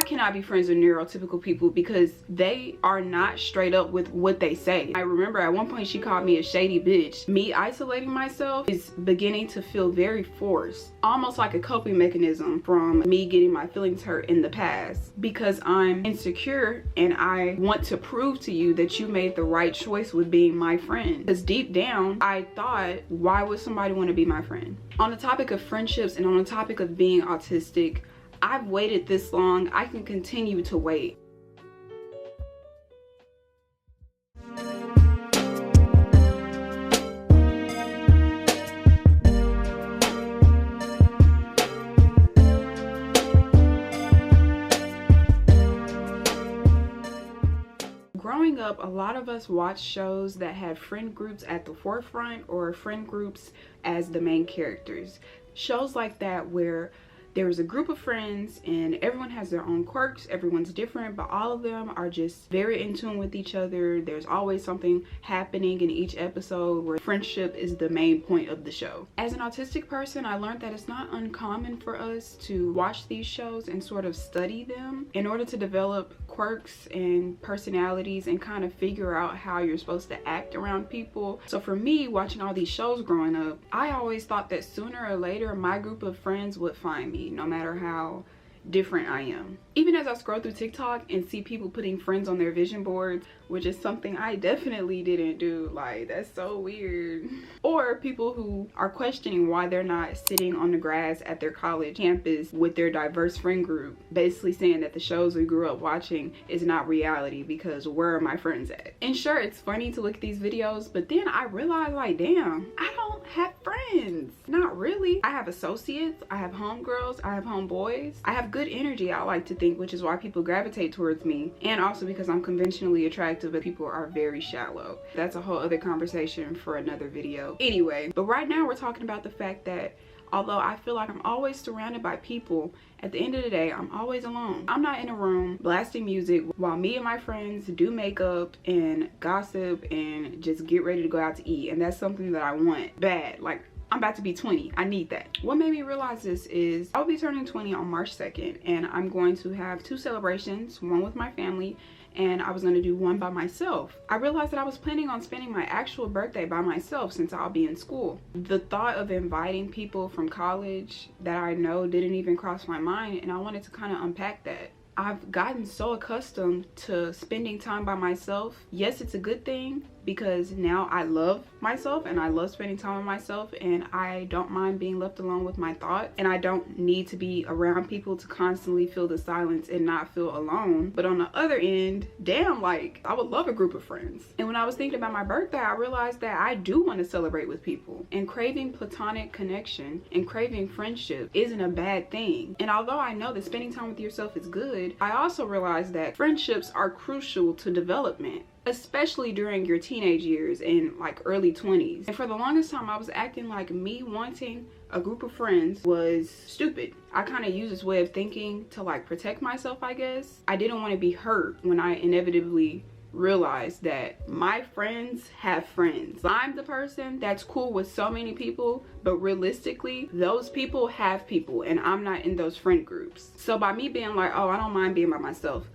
cannot be friends with neurotypical people because they are not straight up with what they say. I remember at one point she called me a shady bitch. Me isolating myself is beginning to feel very forced, almost like a coping mechanism from me getting my feelings hurt in the past, because I'm insecure and I want to prove to you that you made the right choice with being my friend. Because deep down I thought, why would somebody want to be my friend? On the topic of friendships and on the topic of being autistic, I've waited this long. I can continue to wait. Growing up, a lot of us watched shows that had friend groups at the forefront or friend groups as the main characters. Shows like that where there's a group of friends and everyone has their own quirks, everyone's different, but all of them are just very in tune with each other. There's always something happening in each episode where friendship is the main point of the show. As an autistic person, I learned that it's not uncommon for us to watch these shows and sort of study them in order to develop quirks and personalities and kind of figure out how you're supposed to act around people. So for me, watching all these shows growing up, I always thought that sooner or later my group of friends would find me, no matter how different I am. Even as I scroll through TikTok and see people putting friends on their vision boards, which is something I definitely didn't do, like that's so weird. Or people who are questioning why they're not sitting on the grass at their college campus with their diverse friend group, basically saying that the shows we grew up watching is not reality because where are my friends at? And sure, it's funny to look at these videos, but then I realized, like, damn, I don't have friends. Not really. I have associates, I have homegirls, I have homeboys. I have good energy, I like to think, which is why people gravitate towards me, and also because I'm conventionally attractive, but people are very shallow. That's a whole other conversation for another video. Anyway, but right now we're talking about the fact that although I feel like I'm always surrounded by people, at the end of the day, I'm always alone. I'm not in a room blasting music while me and my friends do makeup and gossip and just get ready to go out to eat. And that's something that I want bad. Like, I'm about to be 20. I need that. What made me realize this is I'll be turning 20 on March 2nd, and I'm going to have 2 celebrations, one with my family, and I was going to do one by myself. I realized that I was planning on spending my actual birthday by myself since I'll be in school. The thought of inviting people from college that I know didn't even cross my mind, and I wanted to kind of unpack that. I've gotten so accustomed to spending time by myself. Yes, it's a good thing because now I love myself and I love spending time with myself, and I don't mind being left alone with my thoughts, and I don't need to be around people to constantly feel the silence and not feel alone. But on the other end, damn, like, I would love a group of friends. And when I was thinking about my birthday, I realized that I do want to celebrate with people, and craving platonic connection and craving friendship isn't a bad thing. And although I know that spending time with yourself is good, I also realized that friendships are crucial to development, especially during your teenage years and like early 20s. And for the longest time, I was acting like me wanting a group of friends was stupid. I kind of used this way of thinking to like protect myself, I guess. I didn't want to be hurt when I inevitably realized that my friends have friends. I'm the person that's cool with so many people, but realistically those people have people and I'm not in those friend groups. So by me being like, oh, I don't mind being by myself,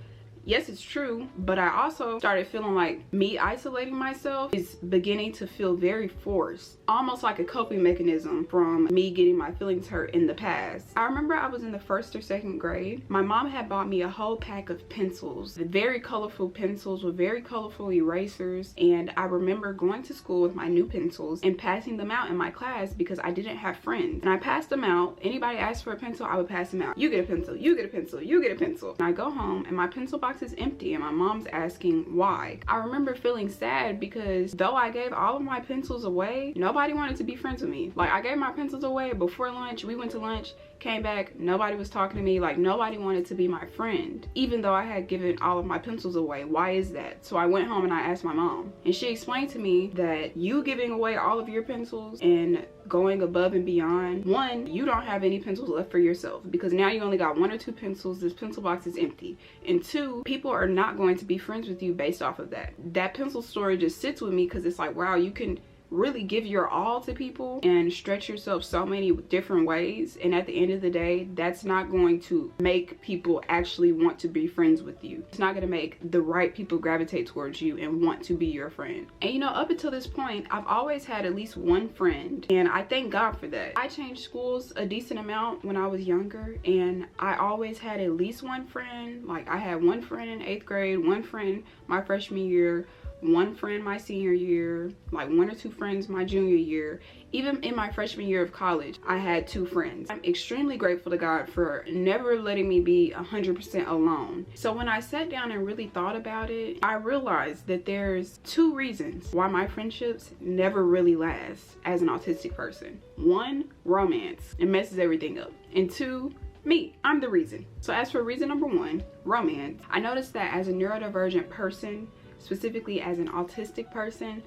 yes, it's true, but I also started feeling like me isolating myself is beginning to feel very forced, almost like a coping mechanism from me getting my feelings hurt in the past. I remember I was in the 1st or 2nd grade. My mom had bought me a whole pack of pencils, very colorful pencils with very colorful erasers, and I remember going to school with my new pencils and passing them out in my class because I didn't have friends. And I passed them out. Anybody asked for a pencil, I would pass them out. You get a pencil, you get a pencil, you get a pencil. And I go home and my pencil box is empty and my mom's asking why. I remember feeling sad because though I gave all of my pencils away, nobody wanted to be friends with me. Like, I gave my pencils away before lunch, we went to lunch, came back, nobody was talking to me. Like, nobody wanted to be my friend, even though I had given all of my pencils away. Why is that? So I went home and I asked my mom, and she explained to me that you giving away all of your pencils and going above and beyond, one, you don't have any pencils left for yourself because now you only got 1 or 2 pencils. This pencil box is empty. And 2, people are not going to be friends with you based off of that. That pencil story just sits with me because it's like, wow, you can really give your all to people and stretch yourself so many different ways, and at the end of the day, that's not going to make people actually want to be friends with you. It's not going to make the right people gravitate towards you and want to be your friend. And you know, up until this point, I've always had at least one friend, and I thank God for that. I changed schools a decent amount when I was younger, and I always had at least one friend. Like, I had one friend in 8th grade, one friend my freshman year, one friend my senior year, like 1 or 2 friends my junior year. Even in my freshman year of college, I had 2 friends. I'm extremely grateful to God for never letting me be 100% alone. So when I sat down and really thought about it, I realized that there's 2 reasons why my friendships never really last as an autistic person. 1, romance. It messes everything up. And 2, me. I'm the reason. So as for reason number 1, romance, I noticed that as a neurodivergent person, specifically as an autistic person,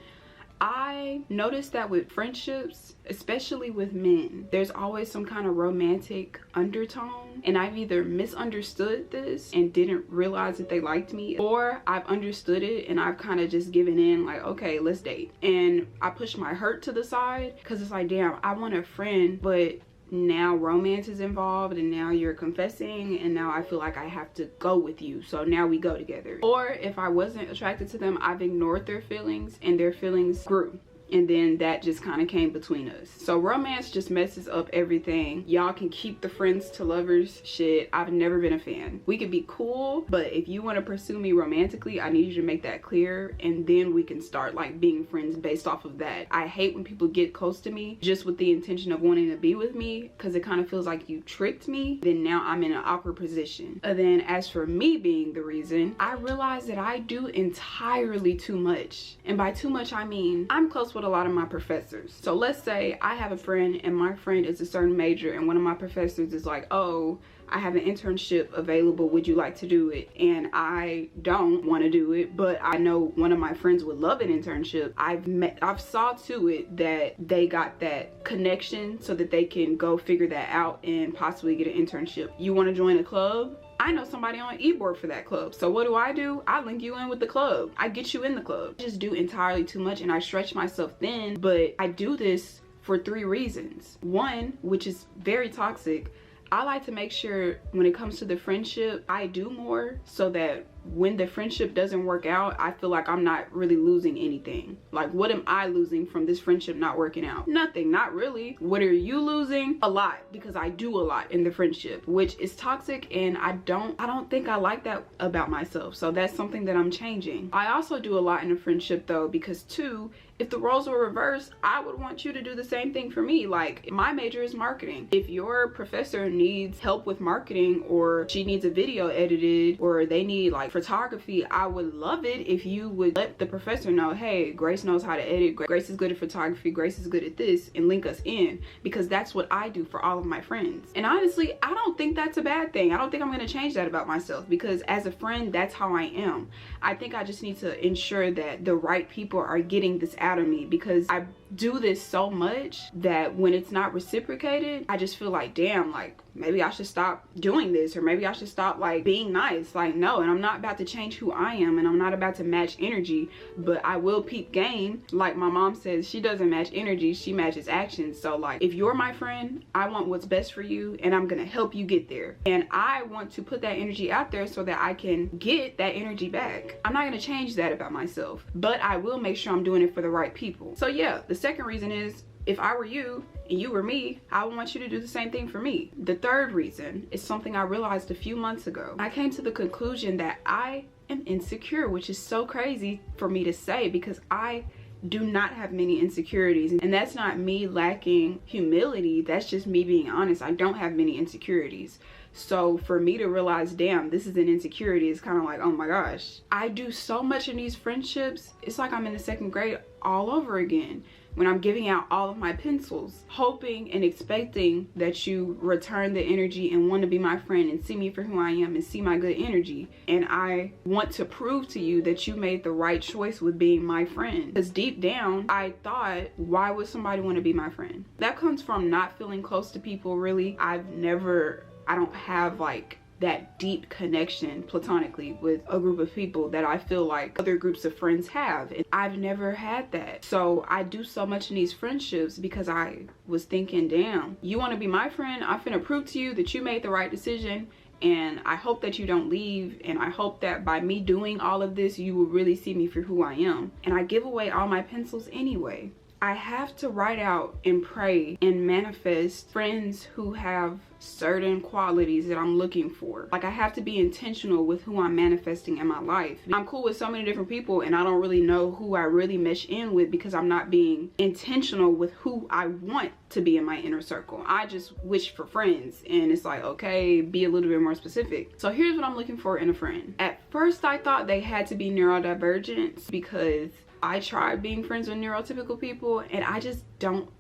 I noticed that with friendships, especially with men, there's always some kind of romantic undertone, and I've either misunderstood this and didn't realize that they liked me, or I've understood it and I've kind of just given in, like, okay, let's date. And I push my hurt to the side because it's like, damn, I want a friend, but now romance is involved, and now you're confessing, and now I feel like I have to go with you, so now we go together. Or if I wasn't attracted to them, I've ignored their feelings and their feelings grew, and then that just kind of came between us. So romance just messes up everything. Y'all can keep the friends to lovers shit. I've never been a fan. We could be cool, but if you want to pursue me romantically, I need you to make that clear, and then we can start like being friends based off of that. I hate when people get close to me just with the intention of wanting to be with me, because it kind of feels like you tricked me. Then now I'm in an awkward position. And then as for me being the reason, I realized that I do entirely too much. And by too much, I mean I'm close with a lot of my professors. So let's say I have a friend and my friend is a certain major, and one of my professors is like, oh, I have an internship available, would you like to do it? And I don't want to do it, but I know one of my friends would love an internship. I've saw to it that they got that connection so that they can go figure that out and possibly get an internship. You want to join a club? I know somebody on eBoard for that club. So what do? I link you in with the club. I get you in the club. I just do entirely too much, and I stretch myself thin, but I do this for 3 reasons. 1, which is very toxic, I like to make sure when it comes to the friendship, I do more so that when the friendship doesn't work out, I feel like I'm not really losing anything. Like, what am I losing from this friendship not working out? Nothing, not really. What are you losing? A lot, because I do a lot in the friendship, which is toxic, and I don't think I like that about myself. So that's something that I'm changing. I also do a lot in a friendship though, because 2, if the roles were reversed, I would want you to do the same thing for me. Like, my major is marketing. If your professor needs help with marketing, or she needs a video edited, or they need like photography, I would love it if you would let the professor know, hey, Grace knows how to edit, Grace is good at photography, Grace is good at this, and link us in, because that's what I do for all of my friends. And honestly, I don't think that's a bad thing. I don't think I'm going to change that about myself, because as a friend, that's how I am. I think I just need to ensure that the right people are getting this out of me, because I do this so much that when it's not reciprocated, I just feel like, damn, like maybe I should stop doing this, or maybe I should stop like being nice. Like, no. And I'm not about to change who I am, and I'm not about to match energy, but I will peep game. Like my mom says, she doesn't match energy, she matches actions. So like, if you're my friend, I want what's best for you, and I'm gonna help you get there, and I want to put that energy out there so that I can get that energy back. I'm not gonna change that about myself, but I will make sure I'm doing it for the right people. So yeah, the second reason is, if I were you and you were me, I would want you to do the same thing for me. The third reason is something I realized a few months ago. I came to the conclusion that I am insecure, which is so crazy for me to say, because I do not have many insecurities, and that's not me lacking humility, that's just me being honest. I don't have many insecurities. So for me to realize, damn, this is an insecurity, it's kind of like, oh my gosh. I do so much in these friendships, it's like I'm in the 2nd grade all over again, when I'm giving out all of my pencils, hoping and expecting that you return the energy and want to be my friend and see me for who I am and see my good energy. And I want to prove to you that you made the right choice with being my friend. Because deep down, I thought, why would somebody want to be my friend? That comes from not feeling close to people, really. I don't have like that deep connection platonically with a group of people that I feel like other groups of friends have, and I've never had that. So I do so much in these friendships because I was thinking, damn, you want to be my friend? I'm finna prove to you that you made the right decision, and I hope that you don't leave, and I hope that by me doing all of this you will really see me for who I am. And I give away all my pencils anyway. I have to write out and pray and manifest friends who have certain qualities that I'm looking for. Like, I have to be intentional with who I'm manifesting in my life. I'm cool with so many different people, and I don't really know who I really mesh in with because I'm not being intentional with who I want to be in my inner circle. I just wish for friends, and it's like, okay, be a little bit more specific. So here's what I'm looking for in a friend. At first I thought they had to be neurodivergent because I tried being friends with neurotypical people and I just don't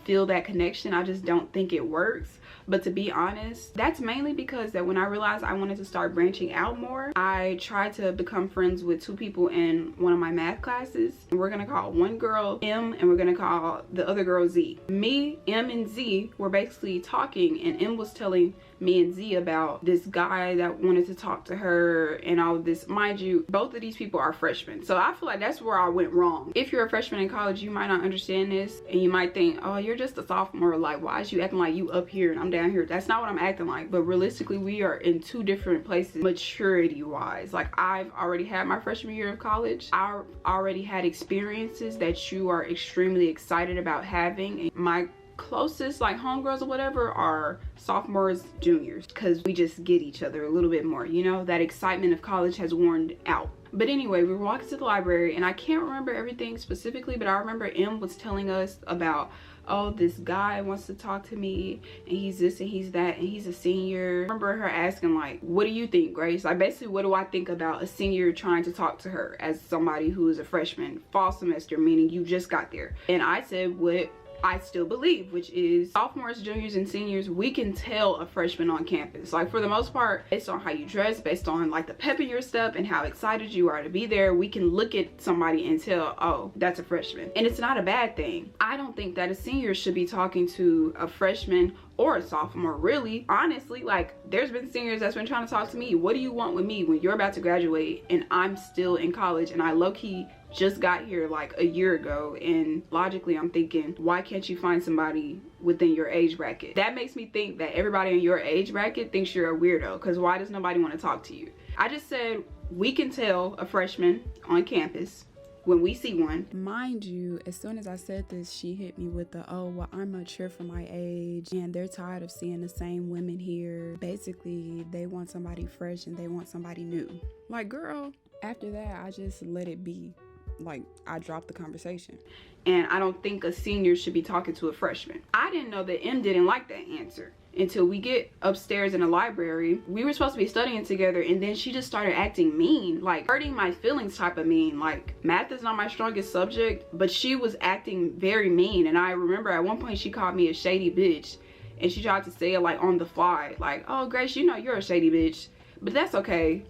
feel that connection. I just don't think it works. But to be honest, that's mainly because that when I realized I wanted to start branching out more, I tried to become friends with two people in one of my math classes. We're gonna call one girl M and we're gonna call the other girl Z. Me, M, and Z were basically talking, and M was telling me and Z about this guy that wanted to talk to her and all of this. Mind you, both of these people are freshmen, so I feel like that's where I went wrong. If you're a freshman in college, you might not understand this and you might think, oh, you're just a sophomore, like why is you acting like you up here and I'm down here? That's not what I'm acting like. But realistically, we are in two different places maturity wise. Like, I've already had my freshman year of college. I already had experiences that you are extremely excited about having, and my closest like homegirls or whatever are sophomores, juniors, because we just get each other a little bit more, you know. That excitement of college has worn out. But anyway, we were walking to the library and I can't remember everything specifically, but I remember M was telling us about, oh, this guy wants to talk to me and he's this and he's that and he's a senior. I remember her asking like, what do you think, Grace? Like, basically, what do I think about a senior trying to talk to her as somebody who is a freshman, fall semester, meaning you just got there? And I said what I still believe, which is sophomores, juniors, and seniors, we can tell a freshman on campus. Like, for the most part, based on how you dress, based on like the pep in your step and how excited you are to be there, we can look at somebody and tell, oh, that's a freshman. And it's not a bad thing. I don't think that a senior should be talking to a freshman or a sophomore, really. Honestly, like, there's been seniors that's been trying to talk to me. What do you want with me when you're about to graduate and I'm still in college and I low-key just got here like a year ago? And logically, I'm thinking, why can't you find somebody within your age bracket? That makes me think that everybody in your age bracket thinks you're a weirdo, because why does nobody want to talk to you? I just said we can tell a freshman on campus when we see one. Mind you, as soon as I said this, she hit me with the, oh, well, I'm mature for my age and they're tired of seeing the same women here. Basically, they want somebody fresh and they want somebody new. Like, girl, after that, I just let it be. Like, I dropped the conversation. And I don't think a senior should be talking to a freshman. I didn't know that M didn't like that answer until we get upstairs in the library. We were supposed to be studying together, and then she just started acting mean, like hurting my feelings type of mean. Like, math is not my strongest subject, but she was acting very mean. And I remember at one point she called me a shady bitch, and she tried to say it like on the fly, like, oh, Grace, you know you're a shady bitch. But that's okay.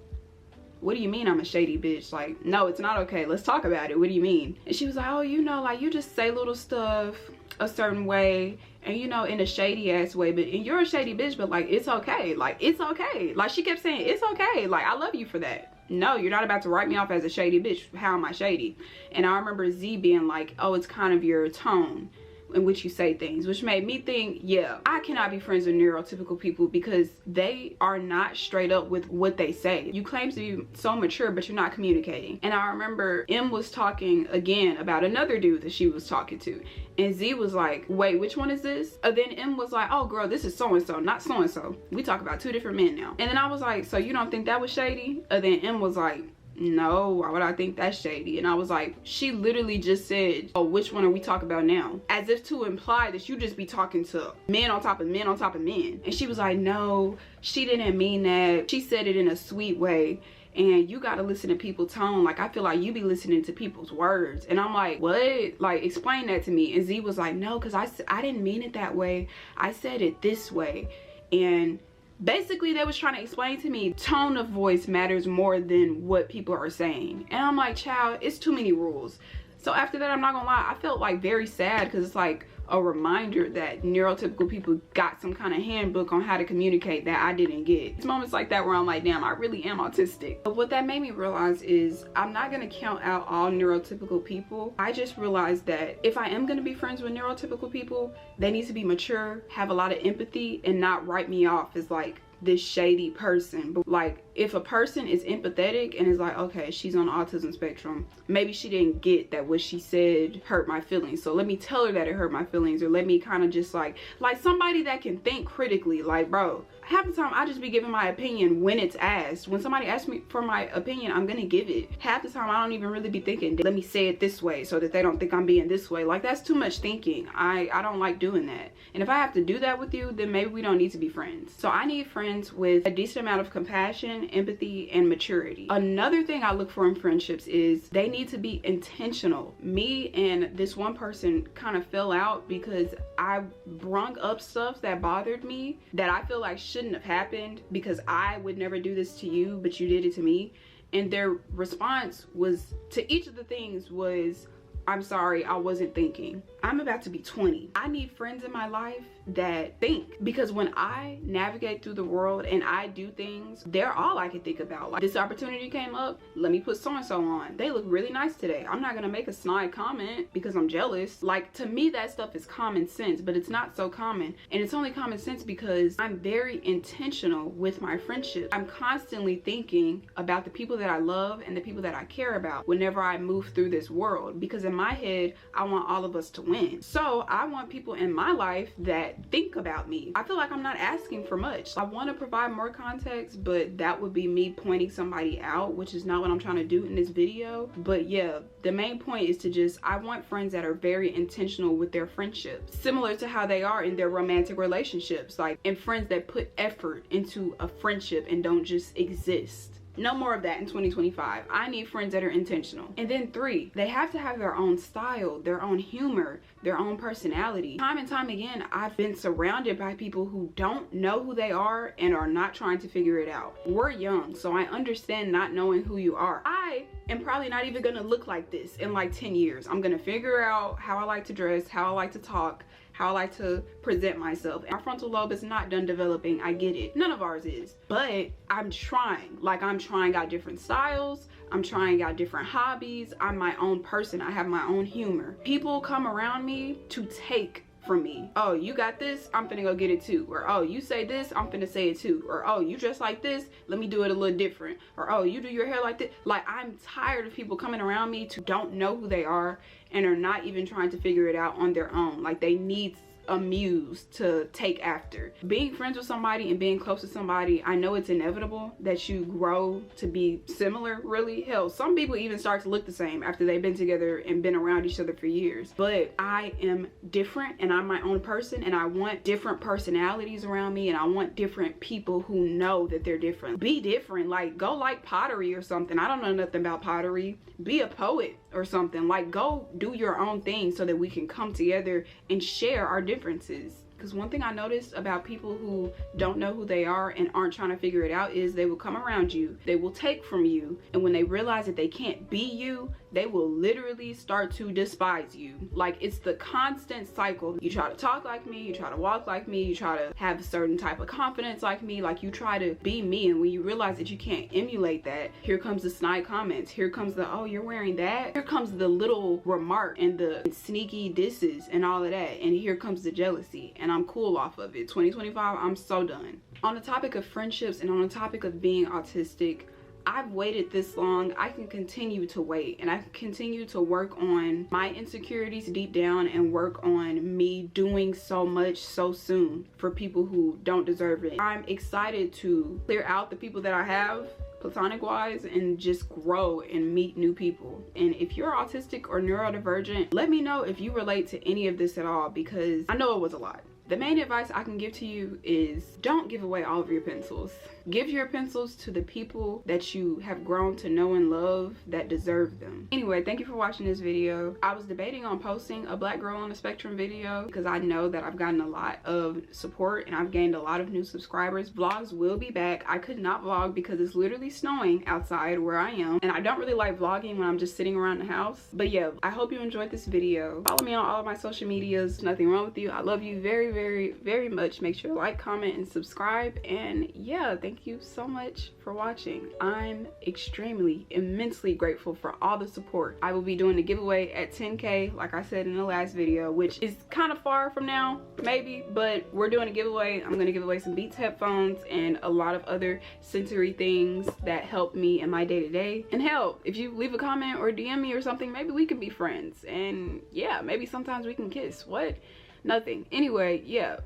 What do you mean I'm a shady bitch? Like, no, it's not okay. Let's talk about it. What do you mean? And she was like, oh, you know, like, you just say little stuff a certain way, and you know, in a shady ass way, but and you're a shady bitch, but like, it's okay. Like, it's okay. Like, she kept saying, it's okay. Like, I love you for that. No, you're not about to write me off as a shady bitch. How am I shady? And I remember Z being like, oh, it's kind of your tone in which you say things, which made me think, yeah, I cannot be friends with neurotypical people because they are not straight up with what they say. You claim to be so mature, but you're not communicating. And I remember M was talking again about another dude that she was talking to, and Z was like, wait, which one is this? And then M was like, oh girl, this is so-and-so, not so-and-so. We talk about two different men now. And then I was like, so you don't think that was shady? And then M was like, no, why would I think that's shady? And I was like, she literally just said, oh, which one are we talking about now? As if to imply that you just be talking to men on top of men on top of men. And she was like, no, she didn't mean that. She said it in a sweet way. And you gotta listen to people's tone. Like, I feel like you be listening to people's words. And I'm like, what? Like, explain that to me. And Z was like, no, because I didn't mean it that way. I said it this way. And basically, they was trying to explain to me tone of voice matters more than what people are saying. And I'm like, child, it's too many rules. So after that, I'm not gonna lie, I felt like very sad, because it's like, a reminder that neurotypical people got some kind of handbook on how to communicate that I didn't get. It's moments like that where I'm like, damn, I really am autistic. But what that made me realize is I'm not gonna count out all neurotypical people. I just realized that if I am gonna be friends with neurotypical people, they need to be mature, have a lot of empathy, and not write me off as like this shady person. But like, if a person is empathetic and is like, okay, she's on the autism spectrum, maybe she didn't get that what she said hurt my feelings, so let me tell her that it hurt my feelings, or let me kind of just like somebody that can think critically. Like, bro, half the time I just be giving my opinion when it's asked. When somebody asks me for my opinion, I'm gonna give it. Half the time I don't even really be thinking, let me say it this way so that they don't think I'm being this way. Like, that's too much thinking. I don't like doing that. And if I have to do that with you, then maybe we don't need to be friends. So I need friends with a decent amount of compassion, empathy, and maturity. Another thing I look for in friendships is they need to be intentional. Me and this one person kind of fell out because I brung up stuff that bothered me that I feel like shouldn't have happened, because I would never do this to you, but you did it to me. And their response was to each of the things was, I'm sorry, I wasn't thinking. I'm about to be 20. I need friends in my life that think, because when I navigate through the world and I do things, they're all I can think about. Like, this opportunity came up, let me put so-and-so on. They look really nice today. I'm not gonna make a snide comment because I'm jealous. Like, to me, that stuff is common sense, but it's not so common. And it's only common sense because I'm very intentional with my friendship. I'm constantly thinking about the people that I love and the people that I care about whenever I move through this world, because in my head, I want all of us to win. So I want people in my life that think about me. I feel like I'm not asking for much. I want to provide more context, but that would be me pointing somebody out, which is not what I'm trying to do in this video. But yeah, the main point is to just, I want friends that are very intentional with their friendships, similar to how they are in their romantic relationships, like, and friends that put effort into a friendship and don't just exist. No more of that in 2025. I need friends that are intentional. And then 3, they have to have their own style, their own humor, their own personality. Time and time again, I've been surrounded by people who don't know who they are and are not trying to figure it out. We're young, so I understand not knowing who you are. I am probably not even gonna look like this in like 10 years. I'm gonna figure out how I like to dress, how I like to talk, how I like to present myself. My frontal lobe is not done developing, I get it. None of ours is. But I'm trying. Like, I'm trying out different styles. I'm trying out different hobbies. I'm my own person. I have my own humor. People come around me to take from me. Oh, you got this? I'm finna go get it too. Or, oh, you say this? I'm finna say it too. Or, oh, you dress like this? Let me do it a little different. Or, oh, you do your hair like this? Like, I'm tired of people coming around me to don't know who they are and are not even trying to figure it out on their own. Like, they need a muse to take after. Being friends with somebody and being close to somebody, I know it's inevitable that you grow to be similar, really. Hell, some people even start to look the same after they've been together and been around each other for years. But I am different and I'm my own person, and I want different personalities around me, and I want different people who know that they're different. Be different. Like, go like pottery or something. I don't know nothing about pottery. Be a poet or something. Like, go do your own thing so that we can come together and share our differences. Because one thing I noticed about people who don't know who they are and aren't trying to figure it out is they will come around you, they will take from you, and when they realize that they can't be you, they will literally start to despise you. Like, it's the constant cycle. You try to talk like me, you try to walk like me, you try to have a certain type of confidence like me, like you try to be me, and when you realize that you can't emulate that, here comes the snide comments, here comes the, oh, you're wearing that, here comes the little remark and the sneaky disses and all of that, and here comes the jealousy, and I'm cool off of it. 2025, I'm so done. On the topic of friendships and on the topic of being autistic, I've waited this long. I can continue to wait, and I can continue to work on my insecurities deep down and work on me doing so much so soon for people who don't deserve it. I'm excited to clear out the people that I have platonic wise and just grow and meet new people. And if you're autistic or neurodivergent, let me know if you relate to any of this at all, because I know it was a lot. The main advice I can give to you is don't give away all of your pencils. Give your pencils to the people that you have grown to know and love that deserve them. Anyway, thank you for watching this video. I was debating on posting a Black Girl on the Spectrum video because I know that I've gotten a lot of support and I've gained a lot of new subscribers. Vlogs will be back. I could not vlog because it's literally snowing outside where I am, and I don't really like vlogging when I'm just sitting around the house. But yeah, I hope you enjoyed this video. Follow me on all of my social medias. Nothing wrong with you. I love you very, very, very much. Make sure to like, comment, and subscribe. And yeah, thank you so much for watching. I'm extremely, immensely grateful for all the support. I will be doing a giveaway at 10K, like I said in the last video, which is kind of far from now, maybe, but we're doing a giveaway. I'm gonna give away some Beats headphones and a lot of other sensory things that help me in my day-to-day. And hell, if you leave a comment or DM me or something, maybe we can be friends. And yeah, maybe sometimes we can kiss. What? Nothing. Anyway, yeah,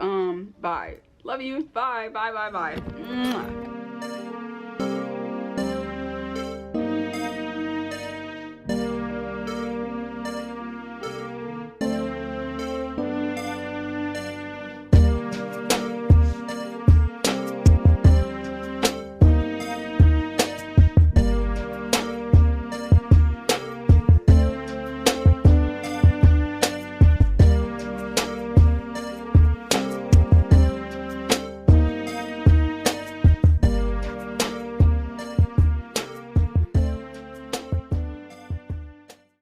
bye. Love you. Bye, bye, bye, bye. Mwah.